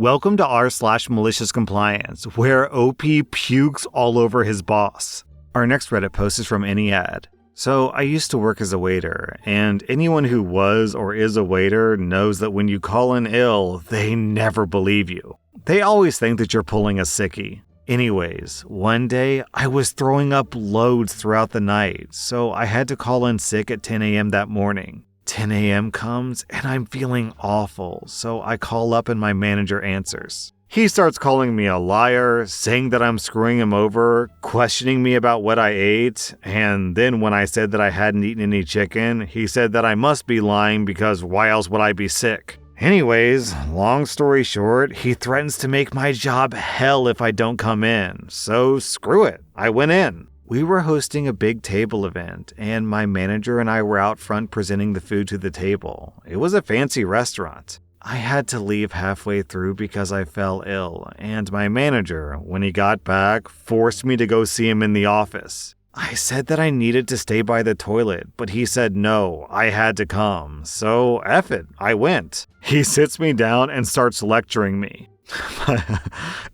Welcome to r/Maliciouscompliance, where OP pukes all over his boss. Our next Reddit post is from Anyad. So I used to work as a waiter, and anyone who was or is a waiter knows that when you call in ill, they never believe you. They always think that you're pulling a sickie. Anyways, one day I was throwing up loads throughout the night, so I had to call in sick at 10 a.m. that morning. 10 a.m. comes and I'm feeling awful, so I call up and my manager answers. He starts calling me a liar, saying that I'm screwing him over, questioning me about what I ate, and then when I said that I hadn't eaten any chicken, he said that I must be lying because why else would I be sick? Anyways, long story short, he threatens to make my job hell if I don't come in, so screw it, I went in. We were hosting a big table event, and my manager and I were out front presenting the food to the table. It was a fancy restaurant. I had to leave halfway through because I fell ill, and my manager, when he got back, forced me to go see him in the office. I said that I needed to stay by the toilet, but he said no, I had to come, so F it, I went. He sits me down and starts lecturing me.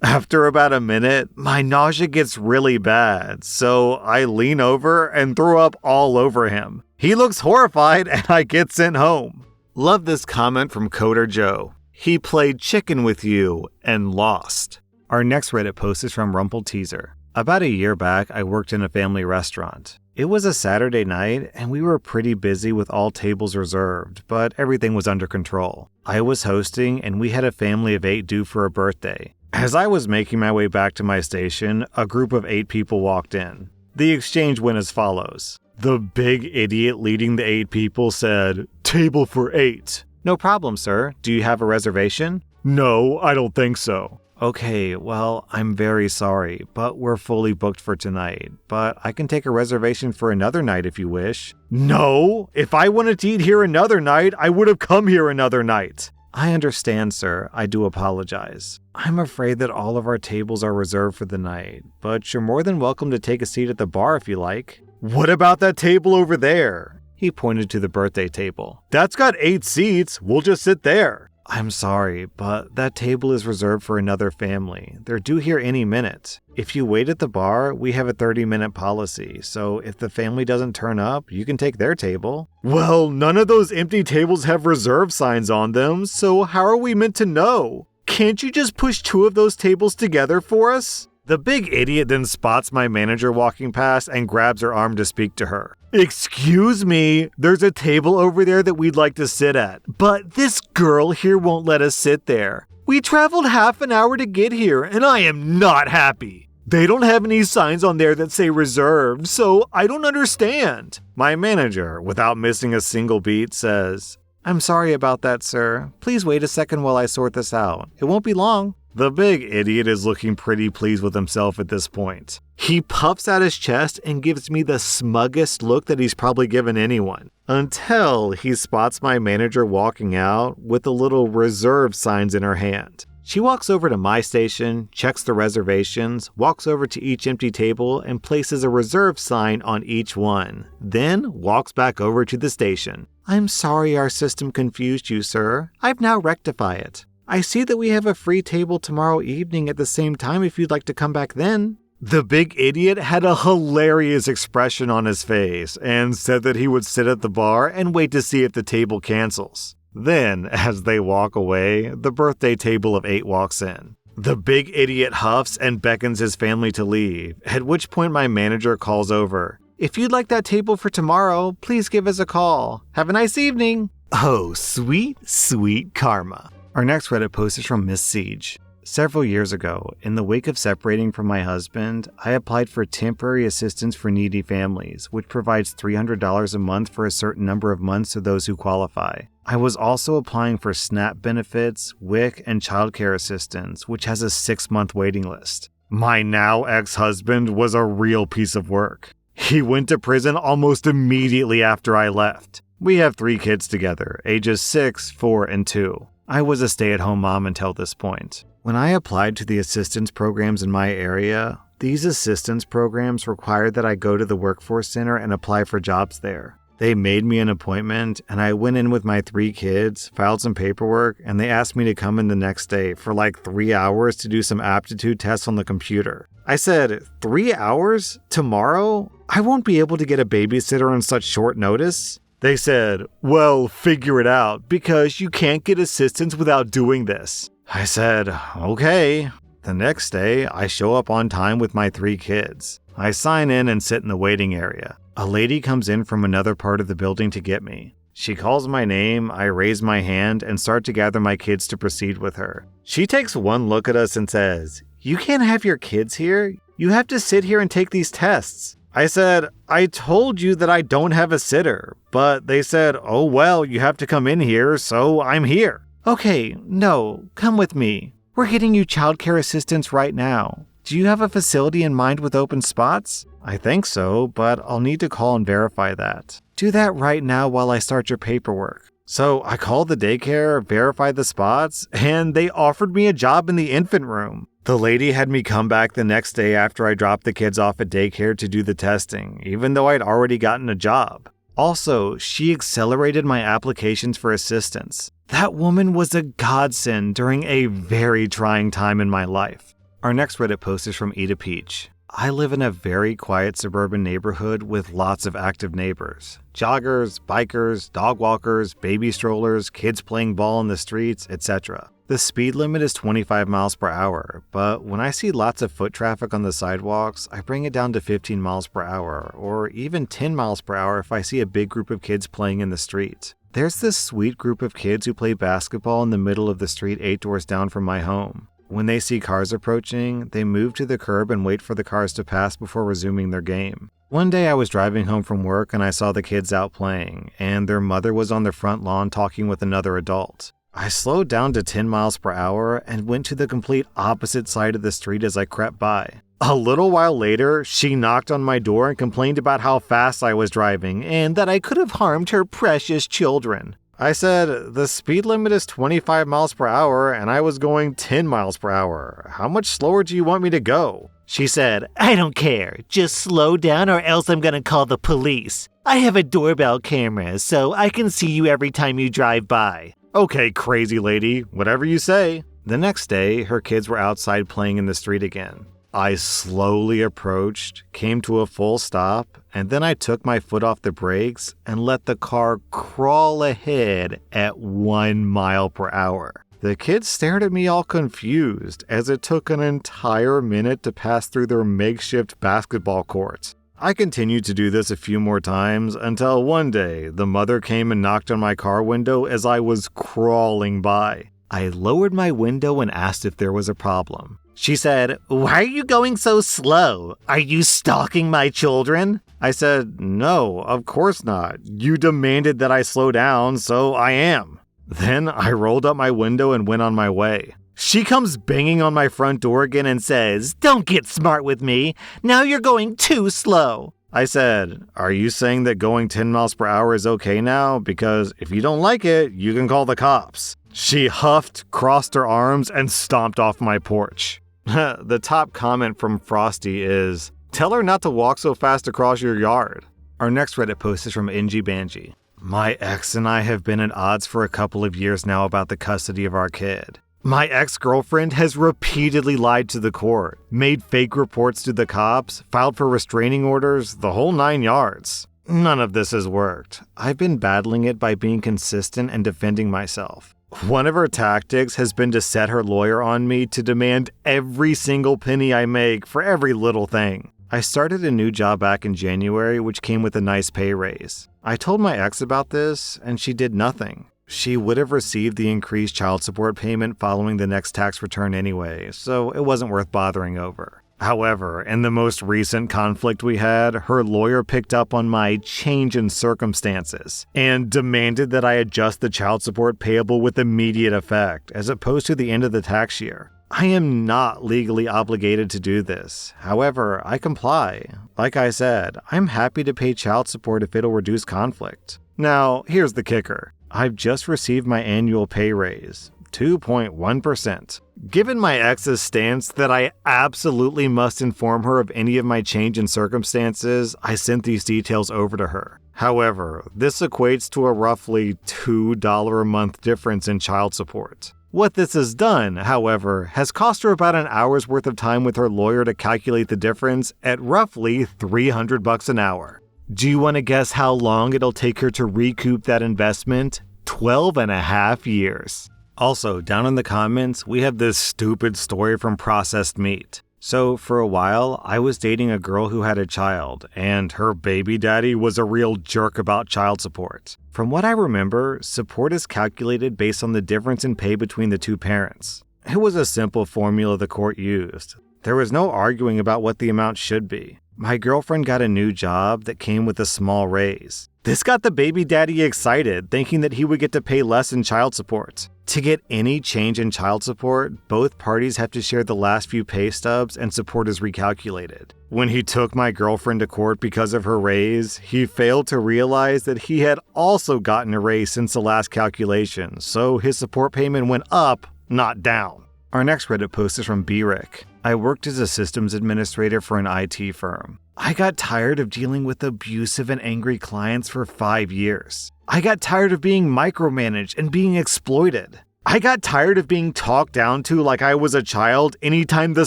After about a minute, my nausea gets really bad, so I lean over and throw up all over him. He looks horrified and I get sent home. Love this comment from Coder Joe. He played chicken with you and lost. Our next Reddit post is from Rumple Teaser. About a year back, I worked in a family restaurant. It was a Saturday night, and we were pretty busy with all tables reserved, but everything was under control. I was hosting, and we had a family of 8 due for a birthday. As I was making my way back to my station, a group of 8 people walked in. The exchange went as follows. The big idiot leading the 8 people said, "Table for 8. "No problem, sir. Do you have a reservation?" "No, I don't think so." "Okay, well, I'm very sorry, but we're fully booked for tonight. But I can take a reservation for another night if you wish." "No! If I wanted to eat here another night, I would have come here another night." "I understand, sir. I do apologize. I'm afraid that all of our tables are reserved for the night, but you're more than welcome to take a seat at the bar if you like." "What about that table over there?" He pointed to the birthday table. "That's got 8 seats. We'll just sit there." "I'm sorry, but that table is reserved for another family. They're due here any minute. If you wait at the bar, we have a 30-minute policy, so if the family doesn't turn up, you can take their table." "Well, none of those empty tables have reserve signs on them, so how are we meant to know? Can't you just push 2 of those tables together for us?" The big idiot then spots my manager walking past and grabs her arm to speak to her. "Excuse me, there's a table over there that we'd like to sit at, but this girl here won't let us sit there. We traveled half an hour to get here, and I am not happy. They don't have any signs on there that say reserved, so I don't understand." My manager, without missing a single beat, says, "I'm sorry about that, sir. Please wait a second while I sort this out. It won't be long." The big idiot is looking pretty pleased with himself at this point. He puffs out his chest and gives me the smuggest look that he's probably given anyone. Until he spots my manager walking out with the little reserve signs in her hand. She walks over to my station, checks the reservations, walks over to each empty table and places a reserve sign on each one. Then walks back over to the station. "I'm sorry our system confused you, sir. I've now rectified it. I see that we have a free table tomorrow evening at the same time if you'd like to come back then." The big idiot had a hilarious expression on his face and said that he would sit at the bar and wait to see if the table cancels. Then, as they walk away, the birthday table of 8 walks in. The big idiot huffs and beckons his family to leave, at which point my manager calls over. "If you'd like that table for tomorrow, please give us a call. Have a nice evening." Oh, sweet, sweet karma. Our next Reddit post is from Miss Siege. Several years ago, in the wake of separating from my husband, I applied for temporary assistance for needy families, which provides $300 a month for a certain number of months to those who qualify. I was also applying for SNAP benefits, WIC, and childcare assistance, which has a 6-month waiting list. My now ex-husband was a real piece of work. He went to prison almost immediately after I left. We have 3 kids together, ages 6, 4, and 2. I was a stay-at-home mom until this point. When I applied to the assistance programs in my area, these assistance programs required that I go to the workforce center and apply for jobs there. They made me an appointment, and I went in with my 3 kids, filed some paperwork, and they asked me to come in the next day for like 3 hours to do some aptitude tests on the computer. I said, 3 hours? Tomorrow? I won't be able to get a babysitter on such short notice. They said, well, figure it out, because you can't get assistance without doing this. I said, okay. The next day, I show up on time with my 3 kids. I sign in and sit in the waiting area. A lady comes in from another part of the building to get me. She calls my name, I raise my hand, and start to gather my kids to proceed with her. She takes one look at us and says, you can't have your kids here. You have to sit here and take these tests. I said, I told you that I don't have a sitter, but they said, oh well, you have to come in here, so I'm here. Okay, no, come with me. We're getting you childcare assistance right now. Do you have a facility in mind with open spots? I think so, but I'll need to call and verify that. Do that right now while I start your paperwork. So I called the daycare, verified the spots, and they offered me a job in the infant room. The lady had me come back the next day after I dropped the kids off at daycare to do the testing, even though I'd already gotten a job. Also, she accelerated my applications for assistance. That woman was a godsend during a very trying time in my life. Our next Reddit post is from Eat a Peach. I live in a very quiet suburban neighborhood with lots of active neighbors. Joggers, bikers, dog walkers, baby strollers, kids playing ball in the streets, etc. The speed limit is 25 miles per hour, but when I see lots of foot traffic on the sidewalks, I bring it down to 15 miles per hour, or even 10 miles per hour if I see a big group of kids playing in the street. There's this sweet group of kids who play basketball in the middle of the street 8 doors down from my home. When they see cars approaching, they move to the curb and wait for the cars to pass before resuming their game. One day I was driving home from work and I saw the kids out playing, and their mother was on the front lawn talking with another adult. I slowed down to 10 miles per hour and went to the complete opposite side of the street as I crept by. A little while later, she knocked on my door and complained about how fast I was driving and that I could have harmed her precious children. I said, the speed limit is 25 miles per hour and I was going 10 miles per hour. How much slower do you want me to go? She said, I don't care. Just slow down or else I'm gonna call the police. I have a doorbell camera so I can see you every time you drive by. Okay, crazy lady, whatever you say. The next day, her kids were outside playing in the street again. I slowly approached, came to a full stop, and then I took my foot off the brakes and let the car crawl ahead at 1 mile per hour. The kids stared at me all confused as it took an entire minute to pass through their makeshift basketball court. I continued to do this a few more times until one day the mother came and knocked on my car window as I was crawling by. I lowered my window and asked if there was a problem. She said, why are you going so slow? Are you stalking my children? I said, no, of course not. You demanded that I slow down, so I am. Then I rolled up my window and went on my way. She comes banging on my front door again and says, don't get smart with me. Now you're going too slow. I said, are you saying that going 10 miles per hour is okay now? Because if you don't like it, you can call the cops. She huffed, crossed her arms, and stomped off my porch. The top comment from Frosty is, tell her not to walk so fast across your yard. Our next Reddit post is from Inji Banji. My ex and I have been at odds for a couple of years now about the custody of our kid. My ex-girlfriend has repeatedly lied to the court, made fake reports to the cops, filed for restraining orders, the whole 9 yards. None of this has worked. I've been battling it by being consistent and defending myself. One of her tactics has been to set her lawyer on me to demand every single penny I make for every little thing. I started a new job back in January, which came with a nice pay raise. I told my ex about this, and she did nothing. She would have received the increased child support payment following the next tax return anyway, so it wasn't worth bothering over. However, in the most recent conflict we had, her lawyer picked up on my change in circumstances and demanded that I adjust the child support payable with immediate effect, as opposed to the end of the tax year. I am not legally obligated to do this. However, I comply. Like I said, I'm happy to pay child support if it'll reduce conflict. Now, here's the kicker. I've just received my annual pay raise, 2.1%. Given my ex's stance that I absolutely must inform her of any of my change in circumstances, I sent these details over to her. However, this equates to a roughly $2 a month difference in child support. What this has done, however, has cost her about an hour's worth of time with her lawyer to calculate the difference at roughly $300 an hour. Do you want to guess how long it'll take her to recoup that investment? 12 and a half years. Also, down in the comments, we have this stupid story from Processed Meat. So, for a while, I was dating a girl who had a child, and her baby daddy was a real jerk about child support. From what I remember, support is calculated based on the difference in pay between the two parents. It was a simple formula the court used. There was no arguing about what the amount should be. My girlfriend got a new job that came with a small raise. This got the baby daddy excited, thinking that he would get to pay less in child support. To get any change in child support, both parties have to share the last few pay stubs and support is recalculated. When he took my girlfriend to court because of her raise, he failed to realize that he had also gotten a raise since the last calculation, so his support payment went up, not down. Our next Reddit post is from B-Rick. I worked as a systems administrator for an IT firm. I got tired of dealing with abusive and angry clients for 5 years. I got tired of being micromanaged and being exploited. I got tired of being talked down to like I was a child anytime the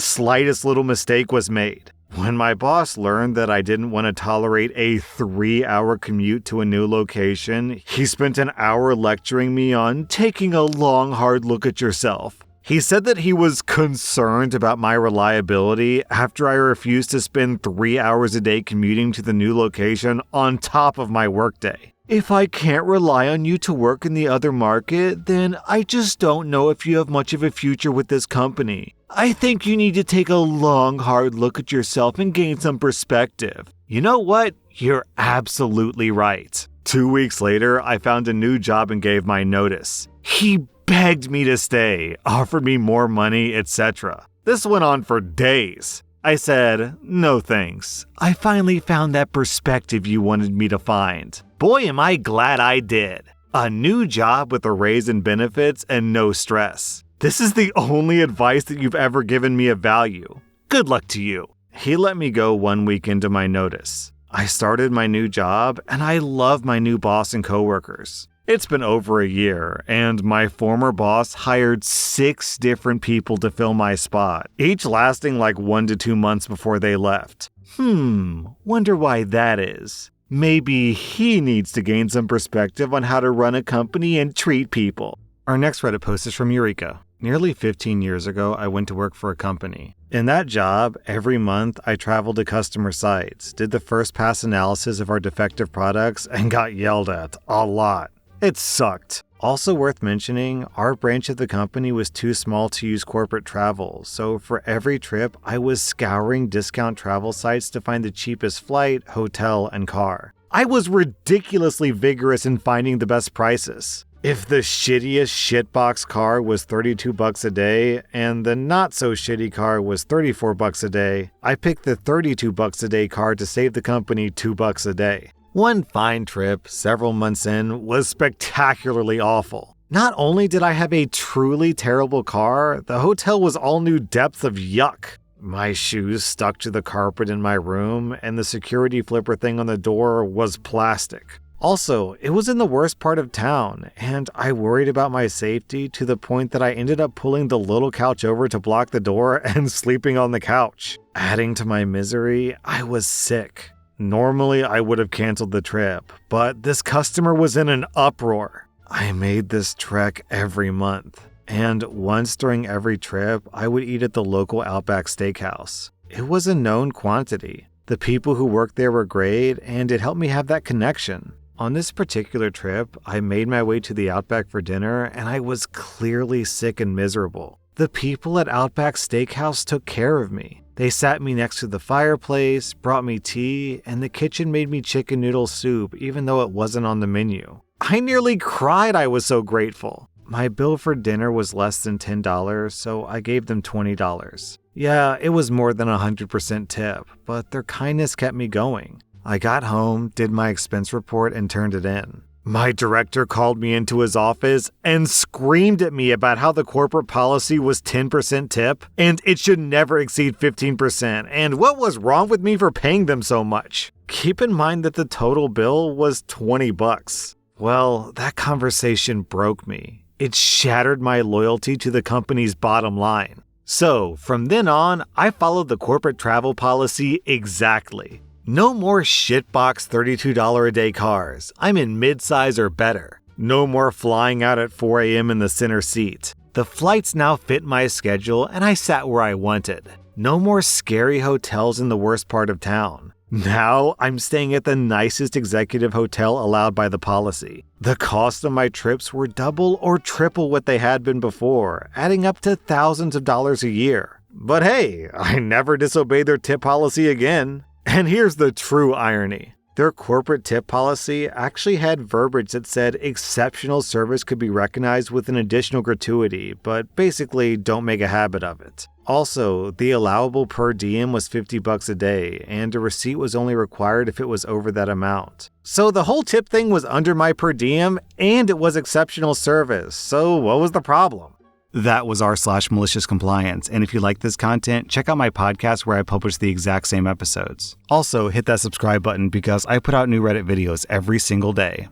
slightest little mistake was made. When my boss learned that I didn't want to tolerate a 3-hour commute to a new location, he spent an hour lecturing me on taking a long, hard look at yourself. He said that he was concerned about my reliability after I refused to spend 3 hours a day commuting to the new location on top of my workday. If I can't rely on you to work in the other market, then I just don't know if you have much of a future with this company. I think you need to take a long, hard look at yourself and gain some perspective. You know what? You're absolutely right. 2 weeks later, I found a new job and gave my notice. He begged me to stay, offered me more money, etc. This went on for days. I said, no thanks. I finally found that perspective you wanted me to find. Boy, am I glad I did. A new job with a raise in benefits and no stress. This is the only advice that you've ever given me of value. Good luck to you. He let me go 1 week into my notice. I started my new job and I love my new boss and coworkers. It's been over a year, and my former boss hired 6 different people to fill my spot, each lasting like 1 to 2 months before they left. Wonder why that is. Maybe he needs to gain some perspective on how to run a company and treat people. Our next Reddit post is from Eureka. Nearly 15 years ago, I went to work for a company. In that job, every month I traveled to customer sites, did the first pass analysis of our defective products, and got yelled at a lot. It sucked. Also worth mentioning, our branch of the company was too small to use corporate travel, so for every trip, I was scouring discount travel sites to find the cheapest flight, hotel, and car. I was ridiculously vigorous in finding the best prices. If the shittiest shitbox car was $32 a day and the not so shitty car was $34 a day, I picked the $32 a day car to save the company $2 a day. One fine trip, several months in, was spectacularly awful. Not only did I have a truly terrible car, the hotel was all new depths of yuck. My shoes stuck to the carpet in my room, and the security flipper thing on the door was plastic. Also, it was in the worst part of town, and I worried about my safety to the point that I ended up pulling the little couch over to block the door and sleeping on the couch. Adding to my misery, I was sick. Normally, I would have canceled the trip, but this customer was in an uproar. I made this trek every month, and once during every trip, I would eat at the local Outback Steakhouse. It was a known quantity. The people who worked there were great, and it helped me have that connection. On this particular trip, I made my way to the Outback for dinner, and I was clearly sick and miserable. The people at Outback Steakhouse took care of me. They sat me next to the fireplace, brought me tea, and the kitchen made me chicken noodle soup even though it wasn't on the menu. I nearly cried, I was so grateful. My bill for dinner was less than $10, so I gave them $20. Yeah, it was more than 100% tip, but their kindness kept me going. I got home, did my expense report, and turned it in. My director called me into his office and screamed at me about how the corporate policy was 10% tip and it should never exceed 15%, and what was wrong with me for paying them so much. Keep in mind that the total bill was $20. Well, that conversation broke me. It shattered my loyalty to the company's bottom line. So, from then on, I followed the corporate travel policy exactly. No more shitbox $32 a day cars. I'm in midsize or better. No more flying out at 4 a.m. in the center seat. The flights now fit my schedule and I sat where I wanted. No more scary hotels in the worst part of town. Now I'm staying at the nicest executive hotel allowed by the policy. The cost of my trips were double or triple what they had been before, adding up to thousands of dollars a year. But hey, I never disobeyed their tip policy again. And here's the true irony. Their corporate tip policy actually had verbiage that said exceptional service could be recognized with an additional gratuity, but basically don't make a habit of it. Also, the allowable per diem was $50 a day, and a receipt was only required if it was over that amount. So the whole tip thing was under my per diem, and it was exceptional service, so what was the problem? That was r/Maliciouscompliance, and if you like this content, check out my podcast where I publish the exact same episodes. Also, hit that subscribe button because I put out new Reddit videos every single day.